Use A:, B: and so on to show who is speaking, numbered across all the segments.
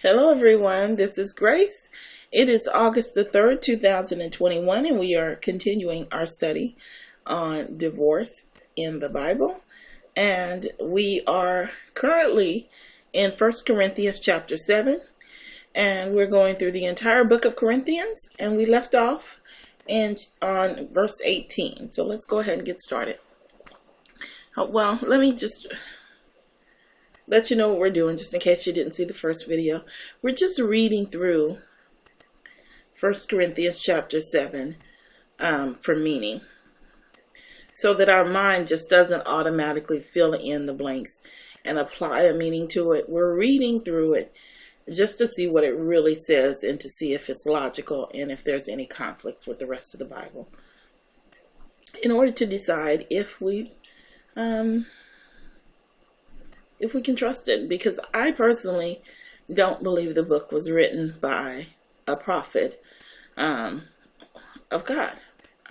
A: Hello everyone, this is Grace. It is August the 3rd, 2021, and we are continuing our study on divorce in the Bible. And we are currently in 1 Corinthians chapter 7, and we're going through the entire book of Corinthians, and we left off on verse 18. So let's go ahead and get started. Well, let me just let you know what we're doing, just in case you didn't see the first video. We're just reading through 1 Corinthians chapter 7 for meaning, so that our mind just doesn't automatically fill in the blanks and apply a meaning to it. We're reading through it just to see what it really says and to see if it's logical and if there's any conflicts with the rest of the Bible, in order to decide if we can trust it. Because I personally don't believe the book was written by a prophet of God.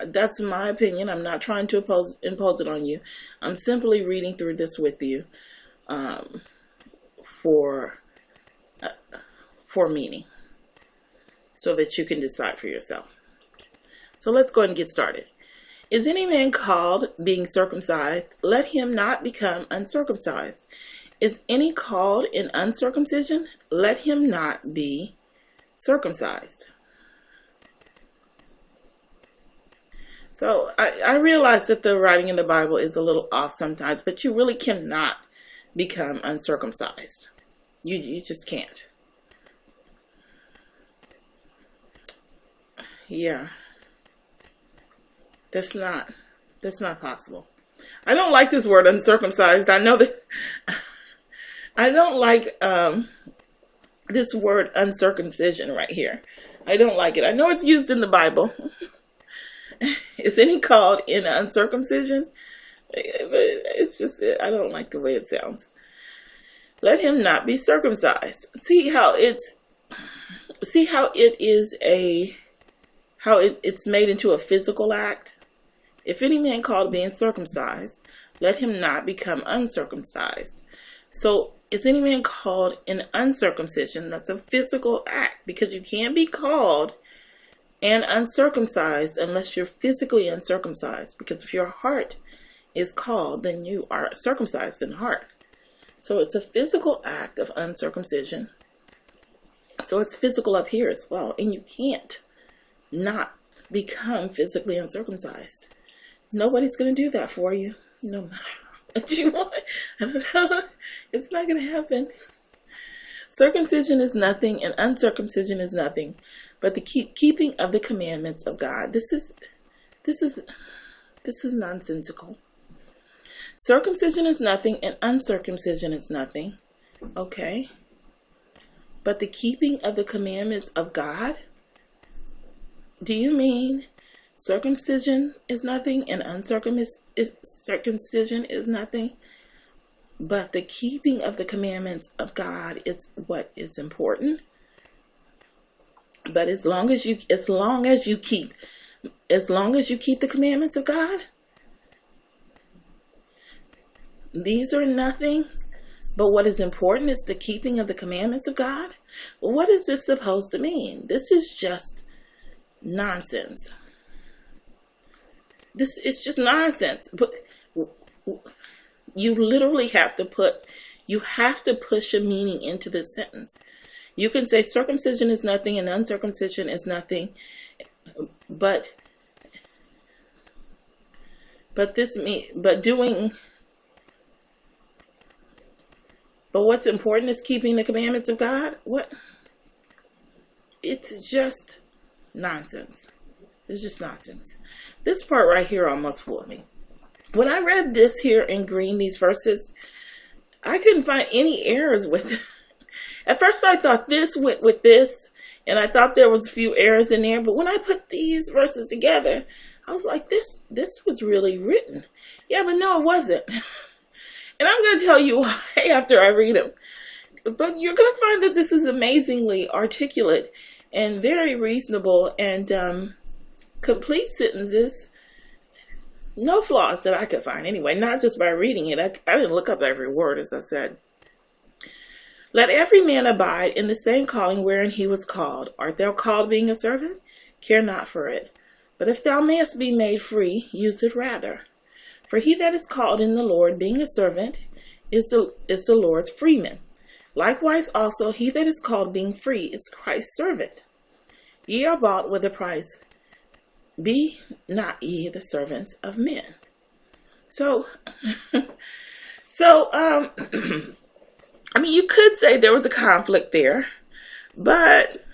A: That's my opinion. I'm not trying to impose it on you. I'm simply reading through this with you for meaning, so that you can decide for yourself. So let's go ahead and get started. Is any man called being circumcised? Let him not become uncircumcised. Is any called in uncircumcision? Let him not be circumcised. So I realize that the writing in the Bible is a little off sometimes, but you really cannot become uncircumcised. You just can't. Yeah. That's not possible. I don't like this word uncircumcised. I know that I don't like this word uncircumcision right here. I don't like it. I know it's used in the Bible. Is any called in uncircumcision? It's just, I don't like the way it sounds. Let him not be circumcised. See how it's made into a physical act. If any man called being circumcised, let him not become uncircumcised. So is any man called in uncircumcision? That's a physical act, because you can't be called and uncircumcised unless you're physically uncircumcised. Because if your heart is called, then you are circumcised in heart. So it's a physical act of uncircumcision. So it's physical up here as well. And you can't not become physically uncircumcised. Nobody's going to do that for you, no matter what you want. I don't know. It's not going to happen. Circumcision is nothing and uncircumcision is nothing but the keeping of the commandments of God. This is nonsensical. Circumcision is nothing and uncircumcision is nothing. Okay. But the keeping of the commandments of God? Do you mean circumcision is nothing and circumcision is nothing? But the keeping of the commandments of God is what is important. But as long as you keep the commandments of God, these are nothing. But what is important is the keeping of the commandments of God. Well, what is this supposed to mean? This is just nonsense. This is just nonsense. But you literally have to push a meaning into this sentence. You can say circumcision is nothing and uncircumcision is nothing, but what's important is keeping the commandments of God. What? It's just nonsense. It's just nonsense. This part right here almost fooled me. When I read this here in green, these verses, I couldn't find any errors with it. At first I thought this went with this, and I thought there was a few errors in there, but when I put these verses together, I was like, this was really written. Yeah, but no, it wasn't. And I'm going to tell you why after I read them. But you're going to find that this is amazingly articulate and very reasonable and complete sentences. No flaws that I could find anyway, not just by reading it. I didn't look up every word, as I said. Let every man abide in the same calling wherein he was called. Art thou called being a servant? Care not for it. But if thou mayest be made free, use it rather. For he that is called in the Lord, being a servant, is the Lord's freeman. Likewise also he that is called being free is Christ's servant. Ye are bought with a price. Be not ye the servants of men. So, I mean, you could say there was a conflict there, but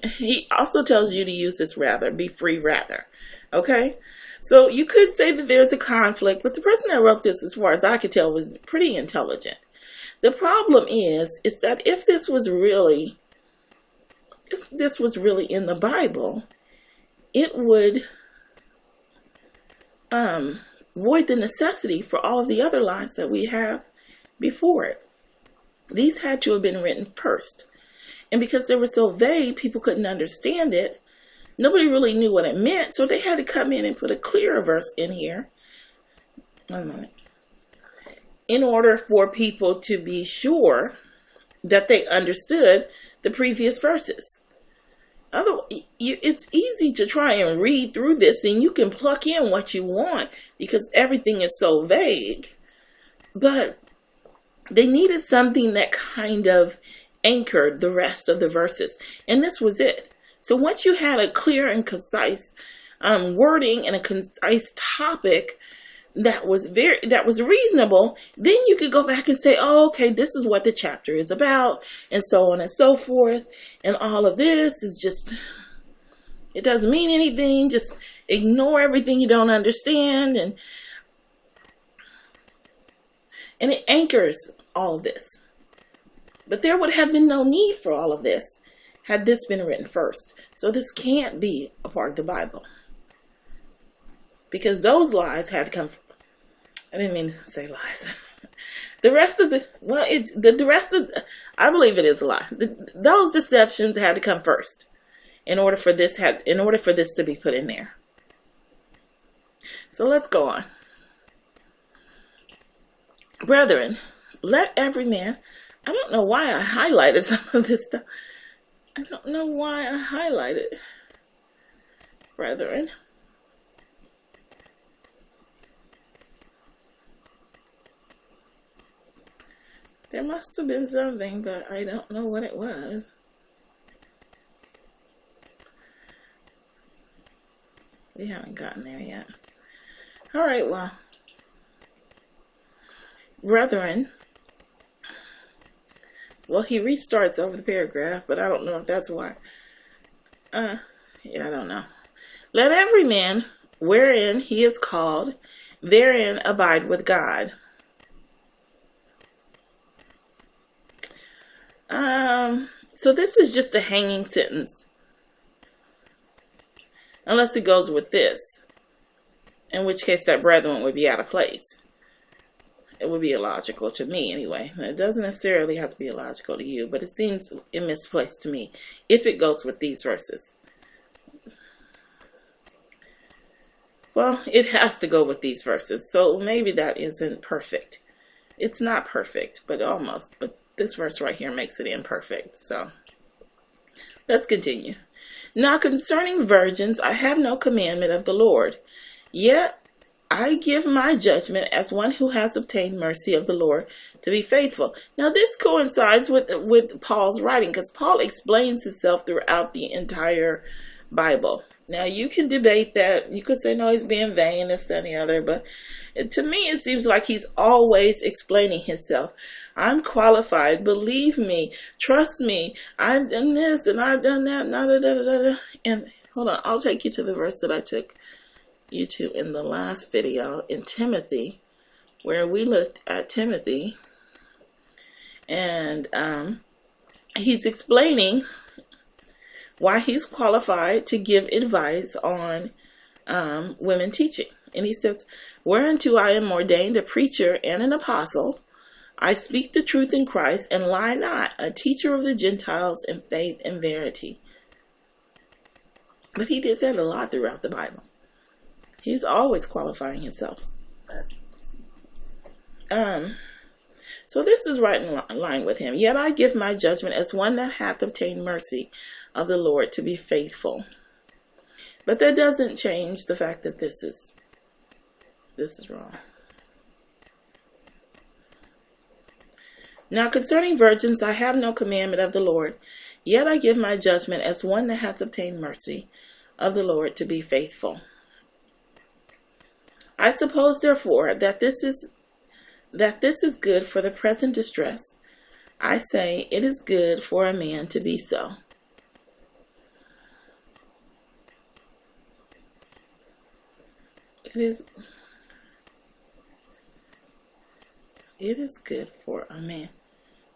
A: he also tells you to use this rather, be free rather. Okay? So you could say that there's a conflict, but the person that wrote this, as far as I could tell, was pretty intelligent. The problem is that if this was really in the Bible, it would void the necessity for all of the other lies that we have before it. These had to have been written first. And because they were so vague, people couldn't understand it. Nobody really knew what it meant, so they had to come in and put a clearer verse in here. One moment. In order for people to be sure that they understood the previous verses. Otherwise, it's easy to try and read through this and you can pluck in what you want because everything is so vague. But they needed something that kind of anchored the rest of the verses. And this was it. So once you had a clear and concise wording and a concise topic that was reasonable, then you could go back and say, oh, okay, this is what the chapter is about, and so on and so forth. And all of this is just, it doesn't mean anything. Just ignore everything you don't understand. And it anchors all of this. But there would have been no need for all of this had this been written first. So this can't be a part of the Bible. Because those lies had to come from, I didn't mean to say lies. The rest of I believe it is a lie. Those deceptions had to come first in order for this to be put in there. So let's go on. Brethren, let every man, I don't know why I highlighted some of this stuff. I don't know why I highlighted, brethren. There must have been something, but I don't know what it was. We haven't gotten there yet. All right, well, brethren, well, he restarts over the paragraph, but I don't know if that's why. Yeah, I don't know. Let every man, wherein he is called, therein abide with God. So this is just a hanging sentence. Unless it goes with this. In which case that brethren would be out of place. It would be illogical to me anyway. It doesn't necessarily have to be illogical to you, but it seems misplaced to me if it goes with these verses. Well, it has to go with these verses, so maybe that isn't perfect. It's not perfect, but almost. But this verse right here makes it imperfect. So let's continue. Now concerning virgins, I have no commandment of the Lord. Yet I give my judgment as one who has obtained mercy of the Lord to be faithful. Now this coincides with Paul's writing, because Paul explains himself throughout the entire Bible. Now you can debate that. You could say, no, he's being vain, this, that, and the other. But to me, it seems like he's always explaining himself. I'm qualified. Believe me. Trust me. I've done this and I've done that. And hold on. I'll take you to the verse that I took you to in the last video in Timothy, where we looked at Timothy. And he's explaining why he's qualified to give advice on women teaching. And he says, whereunto I am ordained a preacher and an apostle, I speak the truth in Christ and lie not, a teacher of the Gentiles in faith and verity. But he did that a lot throughout the Bible. He's always qualifying himself. So this is right in line with him. Yet I give my judgment as one that hath obtained mercy of the Lord to be faithful. But that doesn't change the fact that this is wrong. Now concerning virgins, I have no commandment of the Lord. Yet I give my judgment as one that hath obtained mercy of the Lord to be faithful. I suppose, therefore, that this is good for the present distress. I say it is good for a man to be so. It is good for a man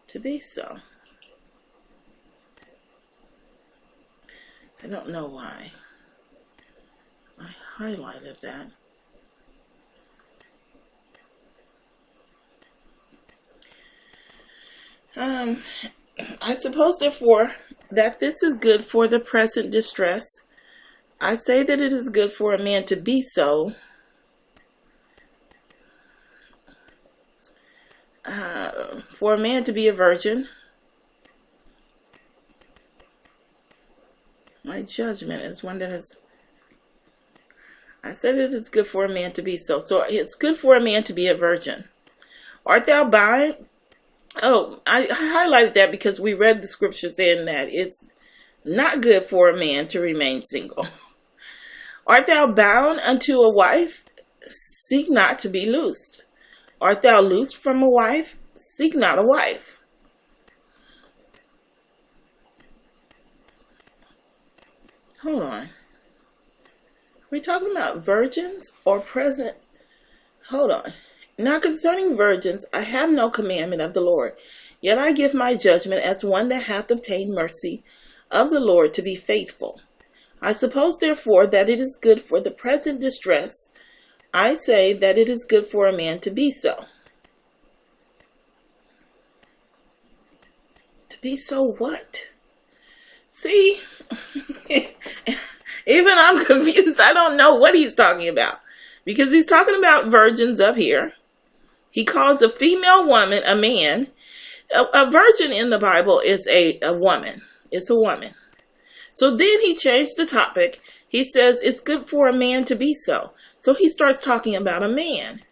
A: to be so. I don't know why I highlighted that. I suppose, therefore, that this is good for the present distress. I say that it is good for a man to be so. For a man to be a virgin. My judgment is one that is... I said it is good for a man to be so. So it's good for a man to be a virgin. Art thou bound? Oh, I highlighted that because we read the scripture saying that it's not good for a man to remain single. Art thou bound unto a wife? Seek not to be loosed. Art thou loosed from a wife? Seek not a wife. Hold on. Are we talking about virgins or present? Hold on. Now concerning virgins, I have no commandment of the Lord. Yet I give my judgment as one that hath obtained mercy of the Lord to be faithful. I suppose, therefore, that it is good for the present distress. I say that it is good for a man to be so. To be so what? See, even I'm confused. I don't know what he's talking about. Because he's talking about virgins up here. He calls a female woman a man. A virgin in the Bible is a woman. It's a woman. So then he changed the topic. He says it's good for a man to be so. So he starts talking about a man.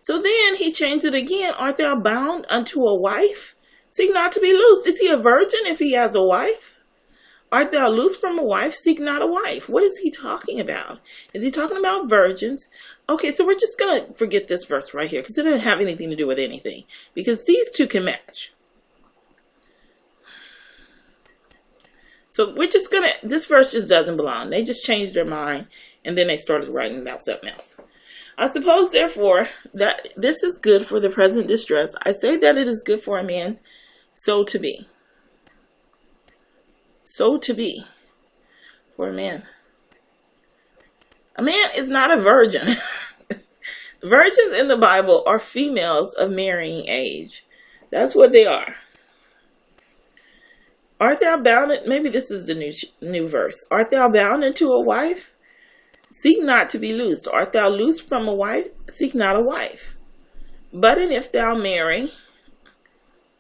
A: So then he changed it again. Art thou bound unto a wife? Seek not to be loosed. Is he a virgin if he has a wife? Art thou loosed from a wife? Seek not a wife. What is he talking about? Is he talking about virgins? Okay, so we're just going to forget this verse right here because it doesn't have anything to do with anything. Because these two can match. So we're just going to, this verse just doesn't belong. They just changed their mind and then they started writing about something else. I suppose, therefore, that this is good for the present distress. I say that it is good for a man so to be. So to be. For a man. A man is not a virgin. Virgins in the Bible are females of marrying age. That's what they are. Art thou bound? Maybe this is the new verse. Art thou bound unto a wife? Seek not to be loosed. Art thou loosed from a wife? Seek not a wife. But and if thou marry,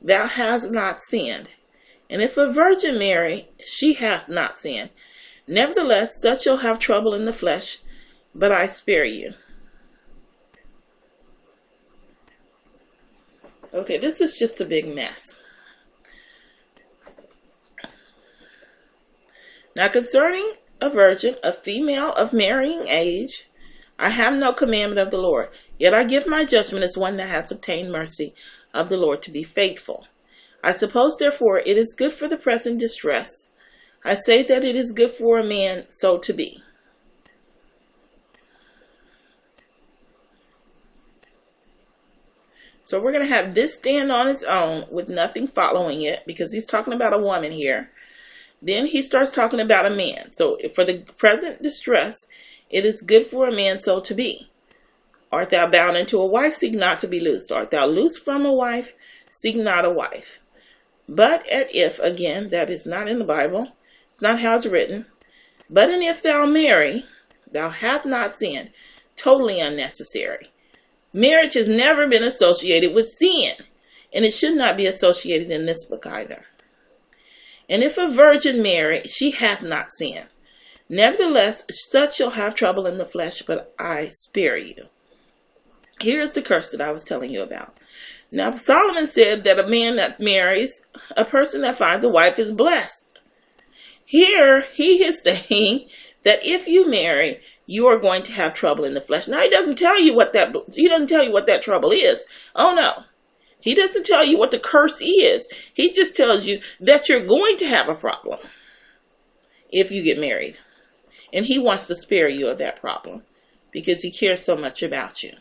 A: thou hast not sinned. And if a virgin marry, she hath not sinned. Nevertheless, such shall have trouble in the flesh, but I spare you. Okay, this is just a big mess. Now concerning a virgin, a female of marrying age, I have no commandment of the Lord. Yet I give my judgment as one that hath obtained mercy of the Lord to be faithful. I suppose, therefore, it is good for the present distress. I say that it is good for a man so to be. So we're going to have this stand on its own with nothing following it because he's talking about a woman here. Then he starts talking about a man. So for the present distress, it is good for a man so to be. Art thou bound unto a wife? Seek not to be loosed. Art thou loosed from a wife? Seek not a wife. But and if, again, that is not in the Bible. It's not how it's written. But and if thou marry, thou hast not sinned. Totally unnecessary. Marriage has never been associated with sin. and it should not be associated in this book either. And if a virgin marry, she hath not sinned. Nevertheless, such shall have trouble in the flesh, but I spare you. Here's the curse that I was telling you about. Now, Solomon said that a man that marries, a person that finds a wife is blessed. Here, he is saying that if you marry, you are going to have trouble in the flesh. Now, he doesn't tell you what that trouble is. Oh, no. He doesn't tell you what the curse is. He just tells you that you're going to have a problem if you get married. And he wants to spare you of that problem because he cares so much about you.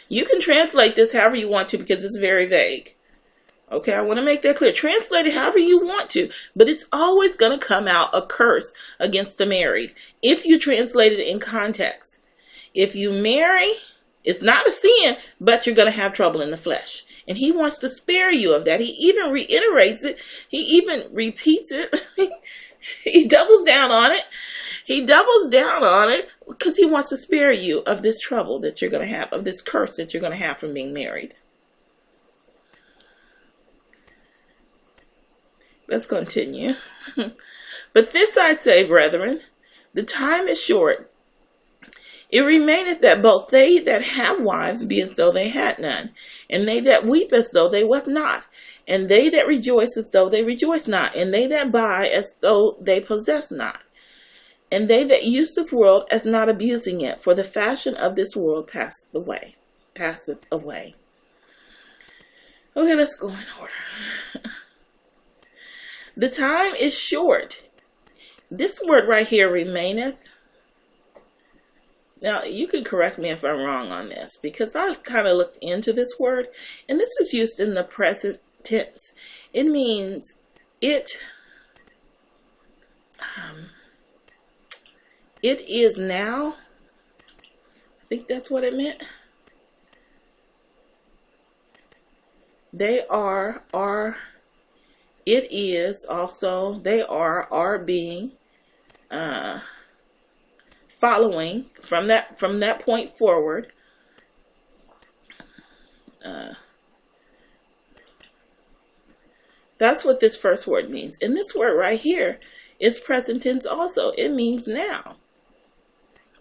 A: You can translate this however you want to because it's very vague. Okay, I want to make that clear. Translate it however you want to, but it's always going to come out a curse against the married if you translate it in context. If you marry, it's not a sin, but you're going to have trouble in the flesh. And he wants to spare you of that. He even reiterates it. He even repeats it. He doubles down on it. He doubles down on it because he wants to spare you of this trouble that you're going to have, of this curse that you're going to have from being married. Let's continue. But this I say, brethren, the time is short. It remaineth that both they that have wives be as though they had none, and they that weep as though they wept not, and they that rejoice as though they rejoice not, and they that buy as though they possess not, and they that use this world as not abusing it, for the fashion of this world passeth away. Okay, let's go in order. The time is short. This word right here, remaineth. Now, you can correct me if I'm wrong on this, because I kind of looked into this word, and this is used in the present tense. It means it is now. I think that's what it meant. They are it is also, they are being, following from that point forward. That's what this first word means. And this word right here is present tense also. It means now.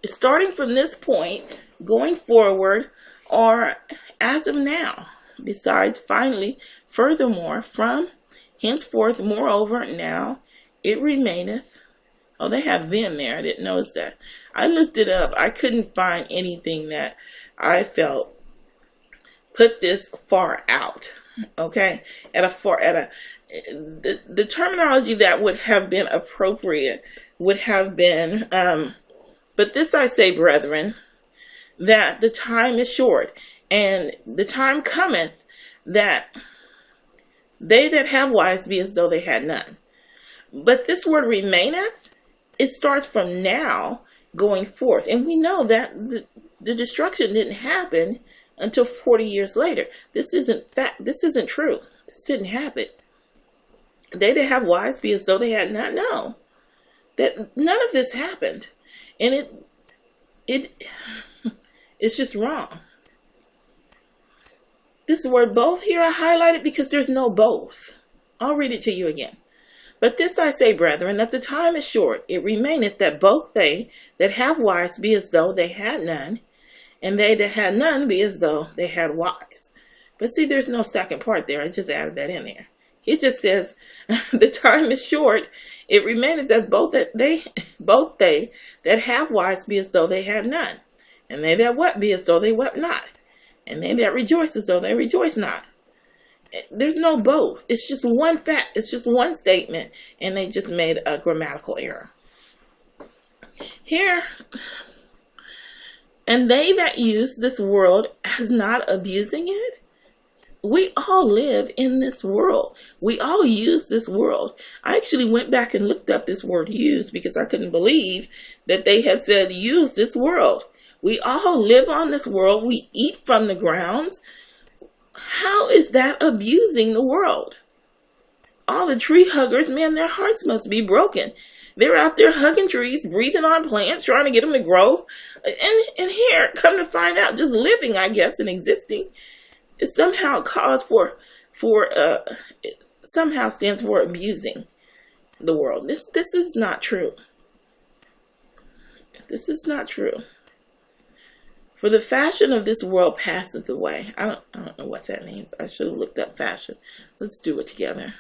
A: Starting from this point, going forward, or as of now. Besides, finally, furthermore, from, henceforth, moreover, now, it remaineth. Oh, they have then there. I didn't notice that. I looked it up. I couldn't find anything that I felt put this far out. Okay, the terminology that would have been appropriate would have been, but this I say, brethren, that the time is short, and the time cometh that they that have wives be as though they had none. But this word remaineth, it starts from now going forth, and we know that the destruction didn't happen until 40 years later. This isn't fact. This isn't true. This didn't happen. They that have wives be as though they had not. No, that none of this happened, and it's just wrong. This word both here I highlighted because there's no both. I'll read it to you again. But this I say, brethren, that the time is short. It remaineth that both they that have wives be as though they had none, and they that had none be as though they had wives. But see, there's no second part there. I just added that in there. It just says, the time is short. It remaineth that both they that have wives be as though they had none, and they that wept be as though they wept not, and they that rejoice as though they rejoice not. There's no both. It's just one fact. It's just one statement, and they just made a grammatical error. Here, and they that use this world as not abusing it. We all live in this world. We all use this world. I actually went back and looked up this word use because I couldn't believe that they had said use this world. We all live on this world. We eat from the grounds. How is that abusing the world? All the tree huggers, man, their hearts must be broken They're out there hugging trees, breathing on plants, trying to get them to grow. And here, come to find out, just living, I guess, and existing is somehow cause for somehow stands for abusing the world. This is not true. This is not true. For the fashion of this world passeth away. I don't know what that means. I should have looked up fashion. Let's do it together.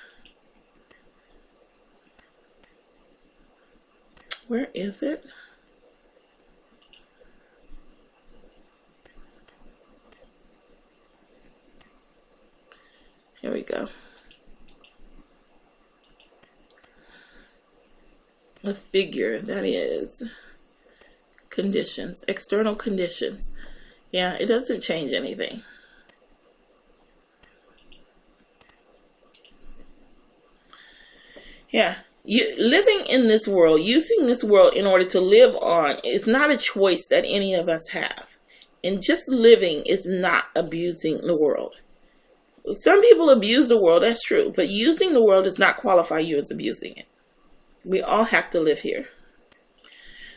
A: Where is it? Here we go. A figure, that is conditions, external conditions. Yeah, it doesn't change anything. Yeah, living in this world, using this world in order to live on, is not a choice that any of us have. And just living is not abusing the world. Some people abuse the world, that's true, but using the world does not qualify you as abusing it. We all have to live here.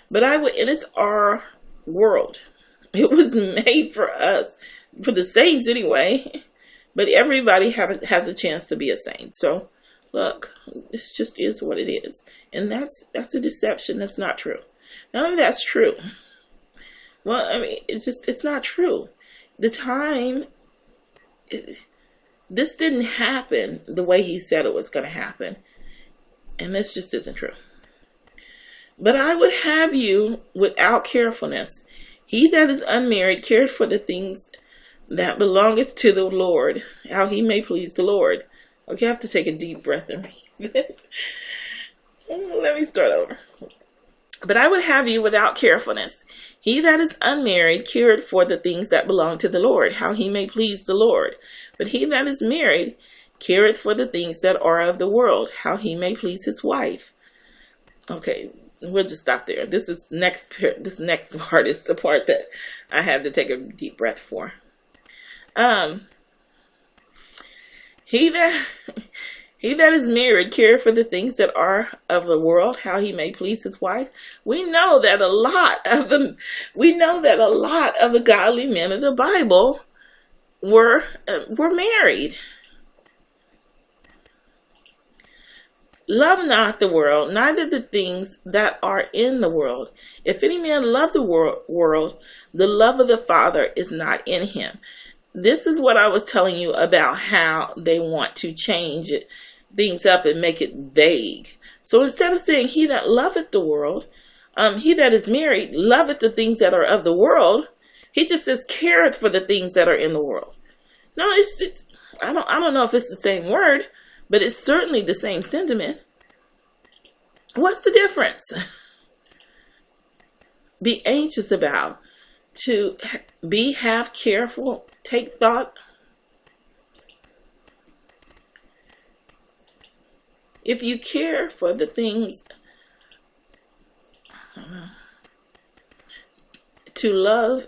A: But and it's our world. It was made for us, for the saints anyway. But everybody has a chance to be a saint. So, look, this just is what it is. And that's a deception. That's not true. None of that's true. Well, I mean, it's not true. This didn't happen the way he said it was going to happen. And this just isn't true. But I would have you without carefulness. He that is unmarried careth for the things that belongeth to the Lord, how he may please the Lord. Okay, I have to take a deep breath and read this. Let me start over. But I would have you without carefulness. He that is unmarried careth for the things that belong to the Lord, how he may please the Lord. But he that is married careth for the things that are of the world, how he may please his wife. Okay, we'll just stop there. This next part is the part that I had to take a deep breath for. He that is married careth for the things that are of the world, how he may please his wife. We know that a lot of the godly men of the Bible were married. Love not the world, neither the things that are in the world. If any man love the world, the love of the Father is not in him. This is what I was telling you about how they want to change things up and make it vague. So instead of saying he that loveth the world, he that is married loveth the things that are of the world, he just says careth for the things that are in the world. No, I don't know if it's the same word, but it's certainly the same sentiment. What's the difference? Be anxious about, to have careful, take thought. If you care for the things, to love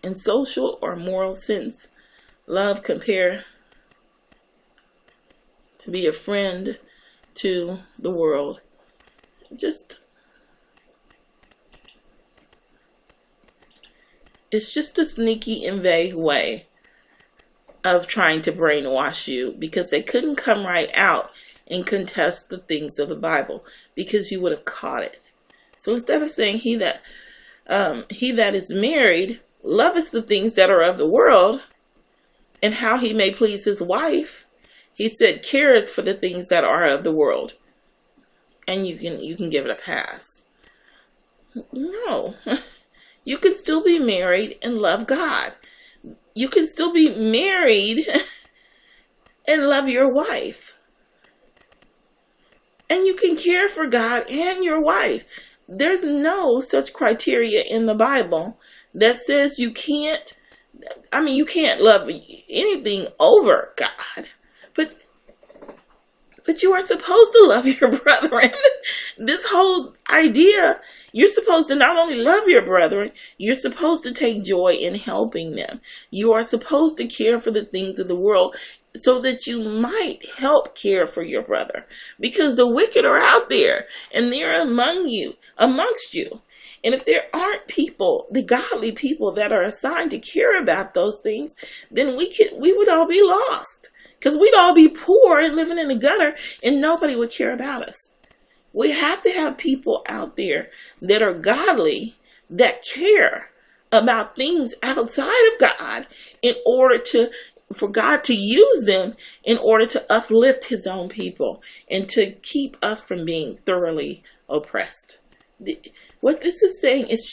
A: in social or moral sense, love compare to be a friend to the world. It's just a sneaky and vague way of trying to brainwash you, because they couldn't come right out and contest the things of the Bible, because you would have caught it. So instead of saying he that is married loveth the things that are of the world, and how he may please his wife, he said careth for the things that are of the world, and you can give it a pass. No, you can still be married and love God. You can still be married and love your wife. And you can care for God and your wife. There's no such criteria in the Bible that says you can't love anything over God. But you are supposed to love your brethren. This whole idea, you're supposed to not only love your brethren, you're supposed to take joy in helping them. You are supposed to care for the things of the world so that you might help care for your brother, because the wicked are out there and they're amongst you. And if there aren't people, the godly people that are assigned to care about those things, then we would all be lost, because we'd all be poor and living in the gutter and nobody would care about us. We have to have people out there that are godly, that care about things outside of God, in order for God to use them in order to uplift his own people and to keep us from being thoroughly oppressed. What this is saying is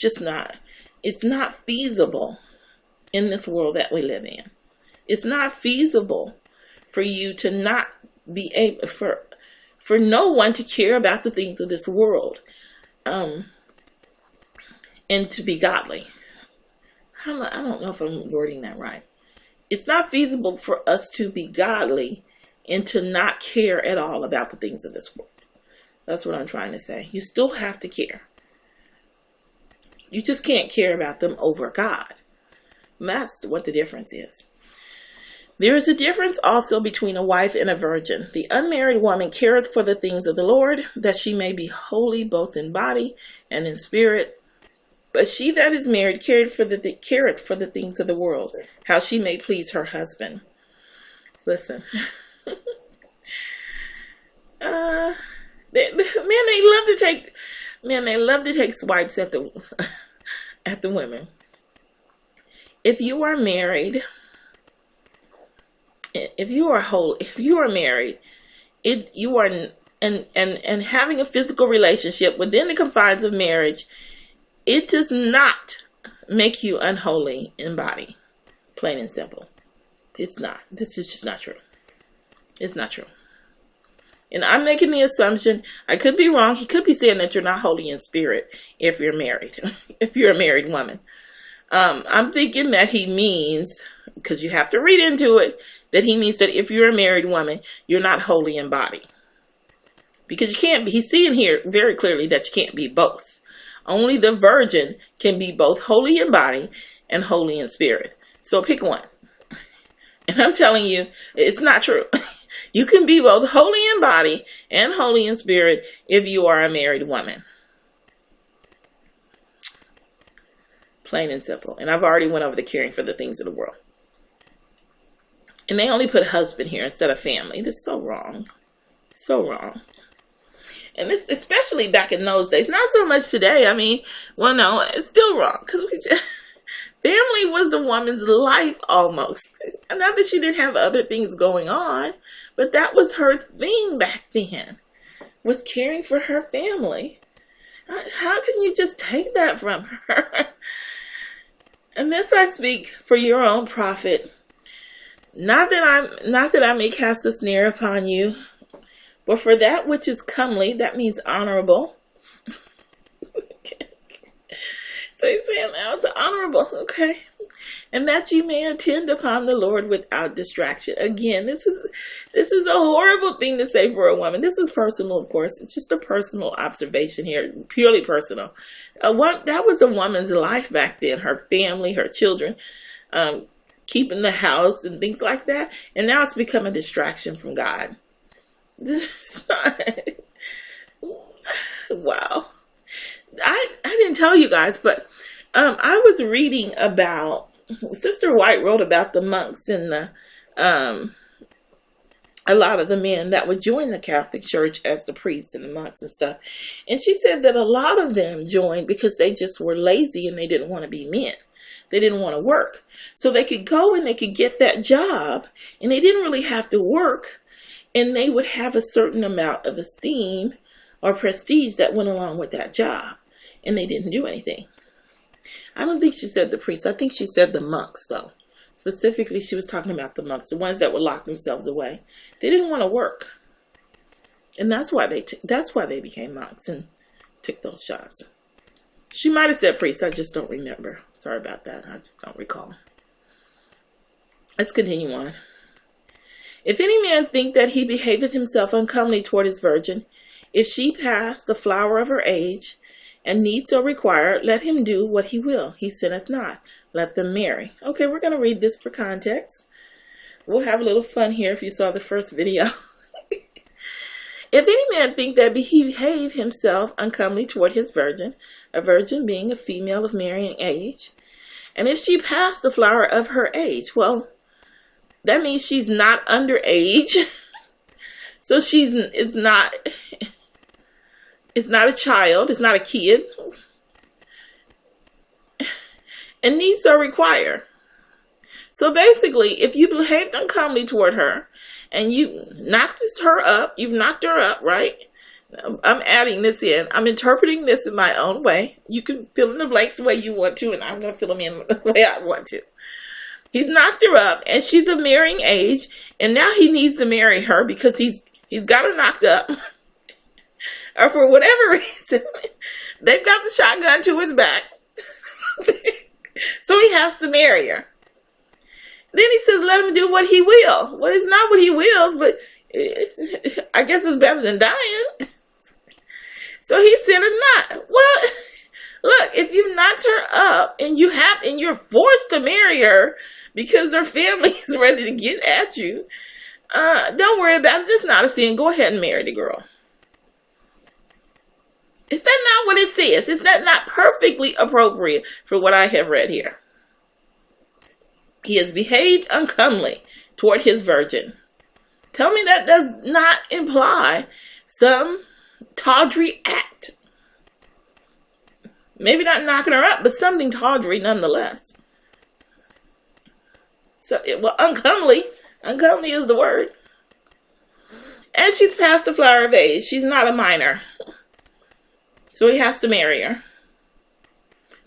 A: it's not feasible in this world that we live in. It's not feasible for you to not be able, for no one to care about the things of this world, and to be godly. I don't know if I'm wording that right. It's not feasible for us to be godly and to not care at all about the things of this world. That's what I'm trying to say. You still have to care. You just can't care about them over God. And that's what the difference is. There is a difference also between a wife and a virgin. The unmarried woman careth for the things of the Lord, that she may be holy both in body and in spirit. But she that is married careth for the things of the world, how she may please her husband. Listen, they love to take swipes at the women. If you are married, if you are married, you are and having a physical relationship within the confines of marriage, it does not make you unholy in body. Plain and simple. It's not. This is just not true. It's not true. And I'm making the assumption, I could be wrong. He could be saying that you're not holy in spirit if you're married, if you're a married woman. I'm thinking that he means, because you have to read into it, that he means that if you're a married woman, you're not holy in body. Because you can't be, he's seeing here very clearly that you can't be both. Only the virgin can be both holy in body and holy in spirit. So pick one. And I'm telling you, it's not true. You can be both holy in body and holy in spirit if you are a married woman. Plain and simple. And I've already went over the caring for the things of the world. And they only put husband here instead of family. This is so wrong. So wrong. And this, especially back in those days, not so much today. I mean, well, no, it's still wrong, because family was the woman's life almost. And not that she didn't have other things going on, but that was her thing back then, was caring for her family. How can you just take that from her? And this I speak for your own profit. Not that I may cast a snare upon you, but for that which is comely, that means honorable. So he's saying now it's honorable, okay? And that you may attend upon the Lord without distraction. Again, this is a horrible thing to say for a woman. This is personal, of course. It's just a personal observation here, purely personal. That was a woman's life back then. Her family, her children, keeping the house and things like that. And now it's become a distraction from God. Wow. I didn't tell you guys, but I was reading about, Sister White wrote about the monks and a lot of the men that would join the Catholic Church as the priests and the monks and stuff. And she said that a lot of them joined because they just were lazy and they didn't want to be men. They didn't want to work. So they could go and they could get that job and they didn't really have to work. And they would have a certain amount of esteem or prestige that went along with that job. And they didn't do anything. I don't think she said the priests. I think she said the monks, though. Specifically, she was talking about the monks, the ones that would lock themselves away. They didn't want to work. And that's why they became monks and took those jobs. She might have said priests. I just don't remember. Sorry about that. I just don't recall. Let's continue on. If any man think that he behaveth himself uncomely toward his virgin, if she pass the flower of her age, and need so require, let him do what he will. He sinneth not. Let them marry. Okay, we're going to read this for context. we'll have a little fun here if you saw the first video. If any man think that he behave himself uncomely toward his virgin, a virgin being a female of marrying age, and if she pass the flower of her age, well, that means she's not underage. So it's not a child, it's not a kid, and needs so require. So basically, if you behaved uncomely toward her and you knocked her up, you've knocked her up, right? I'm adding this in. I'm interpreting this in my own way. You can fill in the blanks the way you want to, and I'm going to fill them in the way I want to. He's knocked her up, and she's of marrying age, and now he needs to marry her because he's got her knocked up. Or for whatever reason, they've got the shotgun to his back. So he has to marry her. Then he says, let him do what he will. Well, it's not what he wills, but I guess it's better than dying. So he said, not. Well, look, if you knocked her up and you're forced to marry her because her family is ready to get at you, don't worry about it. It's not a sin. Go ahead and marry the girl. Is that not what it says? Is that not perfectly appropriate for what I have read here? He has behaved uncomely toward his virgin. Tell me that does not imply some tawdry act. Maybe not knocking her up, but something tawdry nonetheless. So, well, uncomely is the word. And she's past the flower of age. She's not a minor. So he has to marry her.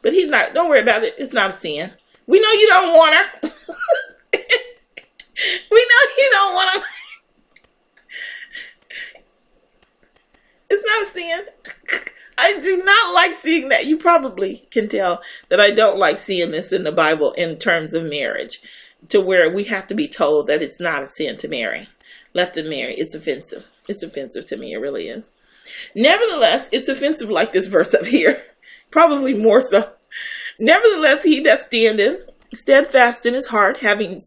A: But he's not, don't worry about it. It's not a sin. We know you don't want her. We know you don't want her. It's not a sin. I do not like seeing that. You probably can tell that I don't like seeing this in the Bible in terms of marriage, to where we have to be told that it's not a sin to marry. Let them marry. It's offensive. It's offensive to me. It really is. Nevertheless, it's offensive like this verse up here. Probably more so. Nevertheless, he that standeth steadfast in his heart, having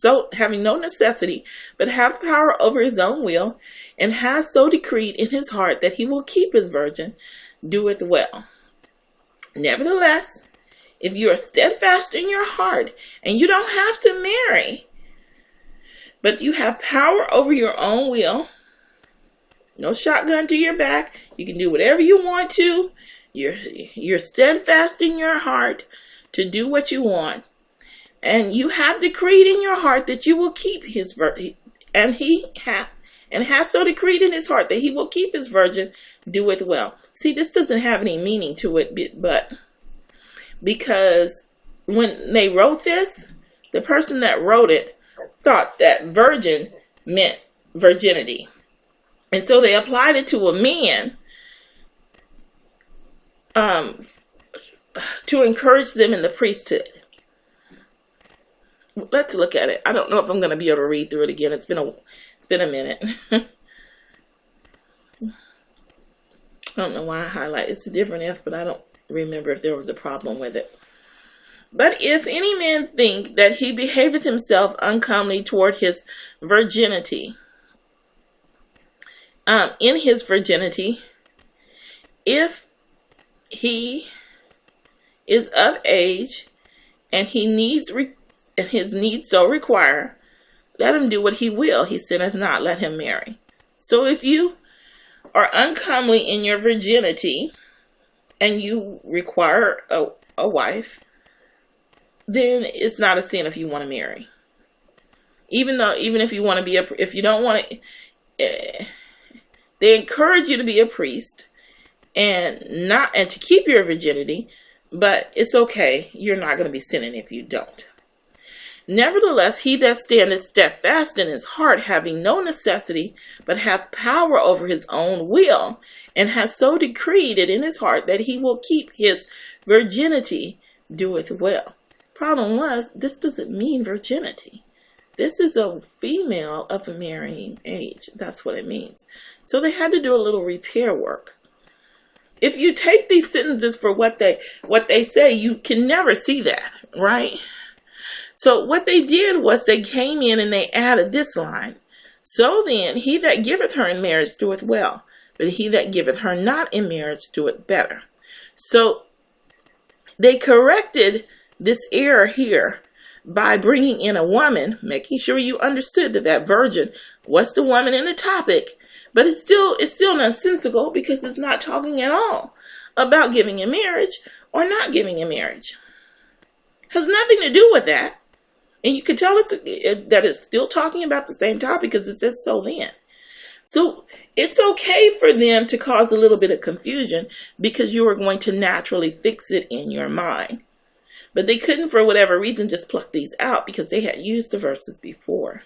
A: no necessity, but hath power over his own will, and has so decreed in his heart that he will keep his virgin, doeth well. Nevertheless, if you are steadfast in your heart, and you don't have to marry, but you have power over your own will, no shotgun to your back, you can do whatever you want to, you're steadfast in your heart to do what you want, and you have decreed in your heart that you will keep his virgin, and has so decreed in his heart that he will keep his virgin, doeth well. See, this doesn't have any meaning to it, but because when they wrote this, the person that wrote it thought that virgin meant virginity. And so they applied it to a man to encourage them in the priesthood. Let's look at it. I don't know if I'm going to be able to read through it again. It's been a minute. I don't know why I highlight. It's a different F, but I don't remember if there was a problem with it. But if any man think that he behaveth himself uncomely toward his virginity, in his virginity, if he is of age and and his needs so require, let him do what he will. He sinneth not, let him marry. So if you are uncomely in your virginity and you require a wife, then it's not a sin if you want to marry. Even if you want to be if you don't want to, they encourage you to be a priest and to keep your virginity, but it's okay. You're not going to be sinning if you don't. Nevertheless, he that standeth steadfast in his heart, having no necessity, but hath power over his own will, and has so decreed it in his heart that he will keep his virginity, doeth well. Problem was, this doesn't mean virginity. This is a female of a marrying age. That's what it means. So they had to do a little repair work. If you take these sentences for what they say, you can never see that, right? So what they did was they came in and they added this line. So then, he that giveth her in marriage doeth well, but he that giveth her not in marriage doeth better. So they corrected this error here by bringing in a woman, making sure you understood that that virgin was the woman in the topic. But it's still nonsensical because it's not talking at all about giving in marriage or not giving in marriage. It has nothing to do with that. And you can tell that it's still talking about the same topic because it says so then. So it's okay for them to cause a little bit of confusion because you are going to naturally fix it in your mind. But they couldn't, for whatever reason, just pluck these out because they had used the verses before.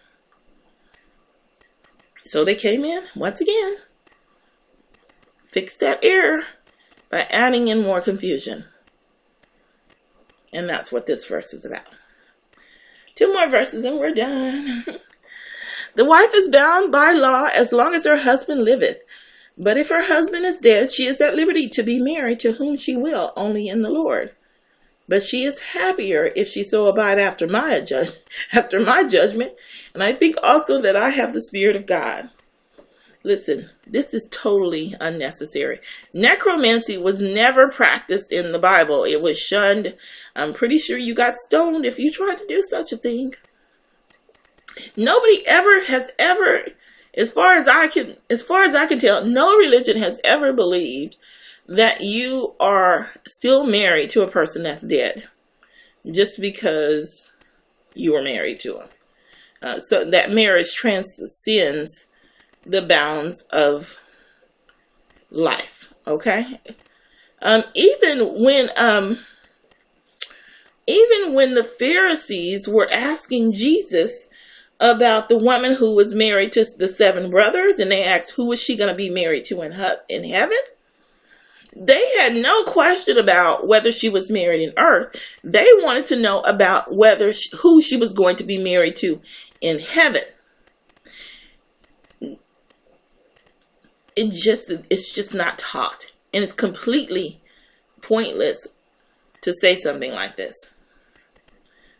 A: So they came in, once again, fixed that error by adding in more confusion. And that's what this verse is about. 2 more verses and we're done. The wife is bound by law as long as her husband liveth. But if her husband is dead, she is at liberty to be married to whom she will, only in the Lord. But she is happier if she so abide after my judgment. And I think also that I have the Spirit of God. Listen, this is totally unnecessary. Necromancy was never practiced in the Bible. It was shunned. I'm pretty sure you got stoned if you tried to do such a thing. Nobody has ever, as far as I can tell, no religion has ever believed that you are still married to a person that's dead just because you were married to him. So that marriage transcends the bounds of life. Okay. Even when the Pharisees were asking Jesus about the woman who was married to the 7 brothers, and they asked who was she going to be married to in heaven, they had no question about whether she was married in earth. They wanted to know about who she was going to be married to in heaven. It's just not taught, and it's completely pointless to say something like this.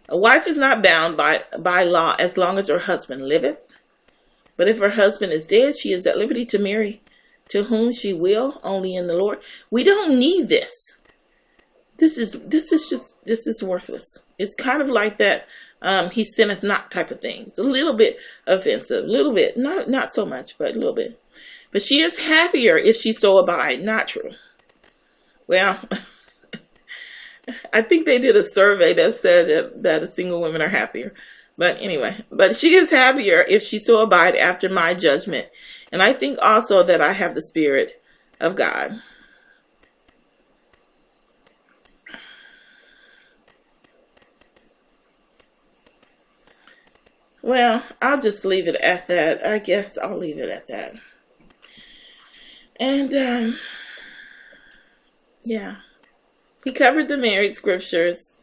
A: A wife is not bound by law as long as her husband liveth. But if her husband is dead, she is at liberty to marry to whom she will, only in the Lord. We don't need this. This is worthless. It's kind of like that he sinneth not type of thing. It's a little bit offensive, a little bit, not so much, but a little bit. But she is happier if she so abide. Not true. Well, I think they did a survey that said that single women are happier. But anyway, but she is happier if she so abide after my judgment. And I think also that I have the Spirit of God. Well, I'll just leave it at that. I guess I'll leave it at that. And, yeah, we covered the married scriptures.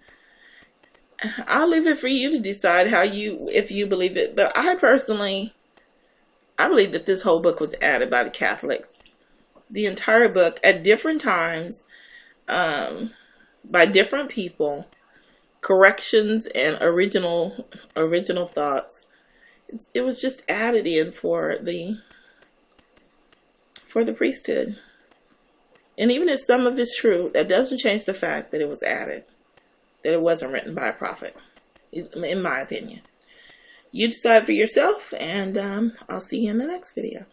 A: I'll leave it for you to decide if you believe it. But I believe that this whole book was added by the Catholics. The entire book at different times, by different people, corrections and original thoughts. It was just added in for the priesthood. And even if some of it's true, that doesn't change the fact that it was added, that it wasn't written by a prophet, in my opinion. You decide for yourself, and I'll see you in the next video.